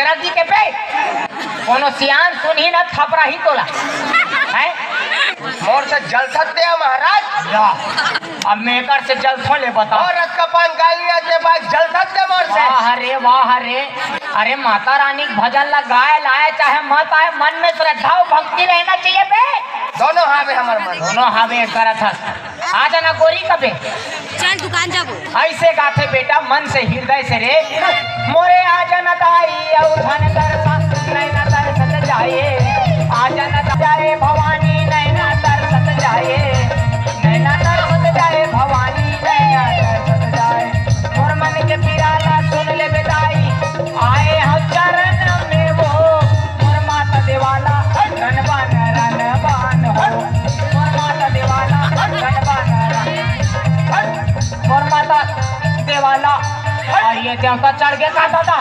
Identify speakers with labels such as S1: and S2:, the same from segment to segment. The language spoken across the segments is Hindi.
S1: दशरथ जी के पे कोनो सियान सुनी न थपरा ही तोला है
S2: मोर से जल सकते हैं महाराज।
S1: या अब मेकर से जल थो ले बताओ।
S2: और रथ का पान गालिया के बाद जल सकते मोर से।
S1: वाह रे अरे माता रानी भजन लगाए लाए चाहे मत आए मन में श्रद्धा और भक्ति रहना चाहिए बे।
S2: दोनों हावे हमार मन
S1: दोनों हावे करत हस। आ जाना गोरी कबे
S3: चल दुकान जाबो।
S1: ऐसे गाथे बेटा मन से हृदय से रे मोरे आ जाना दाई और धन दर्शन नैना दर्शन जाए आ जाना जाए भवानी नैना दर्शन जाए नैना दर्शन जाए भवानी नैना दर्शन जाए मोर मन के पिराला सुन ले बेदाई आए हम चरण में वो मोर माता देवाला गणबान रणबान हो मोर माता देवाला गणबान मोर माता देवाला आइए देवता चढ़ के का दादा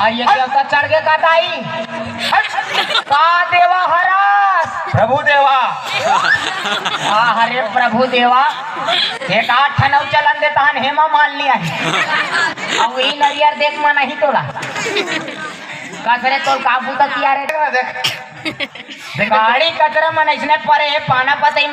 S1: आइए देवता चढ़ के का दाई का देवा हरास
S2: प्रभु देवा।
S1: हाँ हरे प्रभु देवा एक 8 ठनव चलन देता हन हेमा मान लिया है अब वही नरियर देख मन नहीं तोला कसरे तोल काबू तक किया रे
S2: देख
S1: गाड़ी कचरा मन इसने परे है पाना पतई